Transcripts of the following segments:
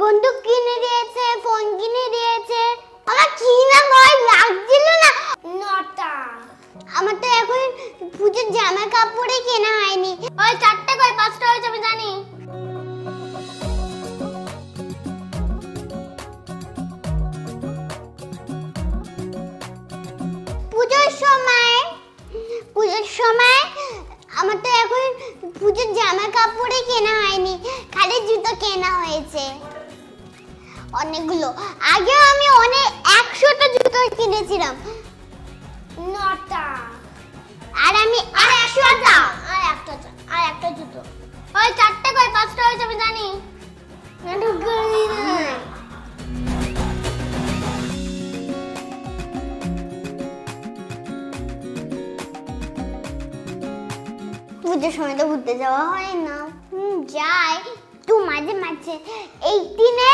বন্দুক কিনে দিয়েছে, ফোন কিনে দিয়েছে। আমার কি না ভয় লাগছিল না। 9টা। আমার তো এখন পুজোর জামা কাপড়ই কেনা হয়নি। ওই 4টা কই 5টা হয়েছে আমি জানি। পুজোর সময় আমার তো এখন পুজোর জামা কাপড়ই কেনা হয়নি, খালি জুতো কেনা হয়েছে অনেকগুলো। আগেও আমি 100টা জুতো কিনেছিলাম। 9টা। আর আমি 100টা আর একটা জুতো। ওই 4টা কই 5টা হয়েছে আমি জানি। পুজোর সময় তো ঘুরতে যাওয়া হয় না। যাই তো মাঝে মাঝে। এই দিনে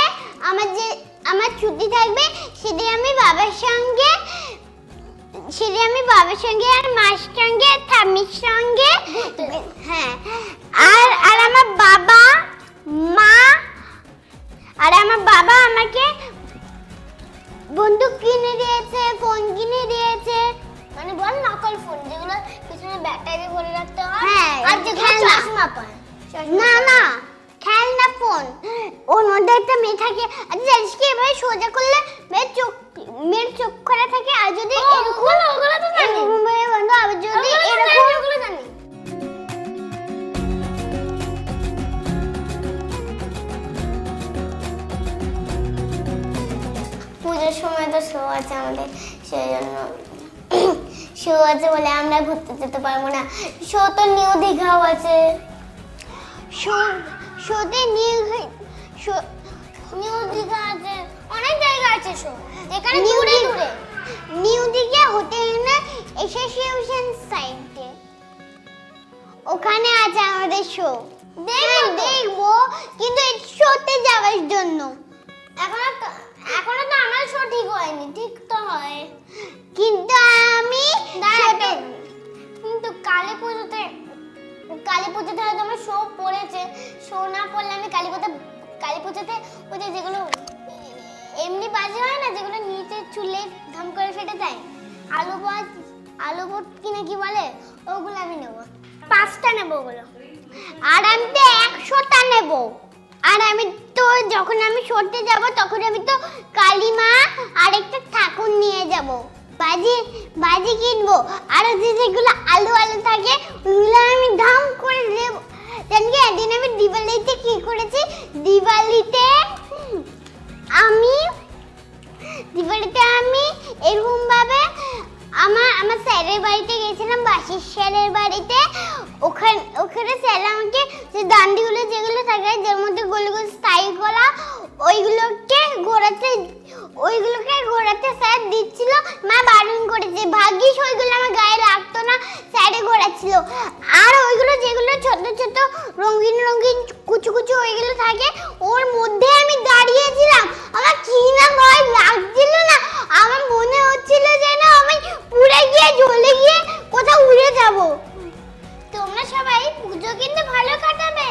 আমার ছুটি থাকবে, সেদিন আমি বাবার সঙ্গে আর মার সঙ্গে আর ঠাম্মির সঙ্গে, হ্যাঁ, আর আমার বাবা মা আর আমার বাবা আমাকে বন্দুক কিনে দিয়েছে, ফোন কিনে দিয়েছে। মানে বল নকল ফোন, যেগুলো পিছনে ব্যাটারি ভরে রাখতে হয়, আর যেগুলো চশমা পায়। না খেলনা ফোন, ওর মধ্যে একটা মেয়ে থাকে। আর জানিস কি, এভাবে সোজা করলে মেয়ের চোখ খোলা থাকে। আর যদি ওগুলো তো জানি বন্ধু, আবার যদি এরকম ওগুলো জানি। পুজোর সময় তো শো আছে আমাদের, সেই জন্য শো আছে বলে আমরা ঘুরতে যেতে পারবো না। শো তো নিউ দীঘাও আছে। শোতে নিউ দীঘা আছে, অনেক জায়গা আছে শো, যেখানে দূরে নিউ দীঘা হোটেল না অ্যাসোসিয়েশন সাইডে, ওখানে আছে আমাদের শো। দেখবো, কিন্তু এই শোতে যাওয়ার জন্য এখনো তো আমার শো ঠিক হয়নি। ঠিক তো হয়, কিন্তু আমি কিন্তু কালী পুজোতে হয়তো আমার শো পড়েছে। শো না পড়লে আমি কালী পুজোতে ওই যেগুলো এমনি বাজে হয় না, যেগুলো নিচে চুলে ধাম করে ফেটে যায়, আলু বট কিনা কি বলে, ওগুলো আমি নেবো। 5টা নেবো ওগুলো। আর আমি তো 100টা নেবো। আর আমি তো যখন আমি শোতে যাব, তখন আমি তো কালীমা আর একটা ঠাকুর নিয়ে যাব, বাজি কিনবো। আর যেগুলো আলু থাকে, ওগুলো আমি দাম করে দেবো। জানি একদিন আমি দিওয়ালিতে কি করেছি, দিওয়ালিতে আমি এরকম ভাবে আমার স্যারের বাড়িতে গেছিলাম, বাসির স্যারের বাড়িতে। ওখানে স্যার আমাকে যে দান্ডিগুলো যেগুলো থাকে, যার মধ্যে গোল গোল স্টাইল করা, ওইগুলোকে ঘোরাতে স্যার দিচ্ছিল। মা বারণ করেছে, ভাগ্যিস ওইগুলো আমার গায়ে লাগতো না, স্যারে ঘোরাচ্ছিল। আর ওইগুলো যেগুলো ছোট ছোট রঙিন কুচু ওইগুলো থাকে, ওর মধ্যে আমি দাঁড়িয়েছিলাম। আমার কি না ভয় লাগছিল না, আমার মনে হচ্ছিল যেন আমি পুড়ে গিয়ে জ্বলে গিয়ে কোথাও উড়ে যাব। তোমরা সবাই পুজো কিন্তু ভালো কাটাবে।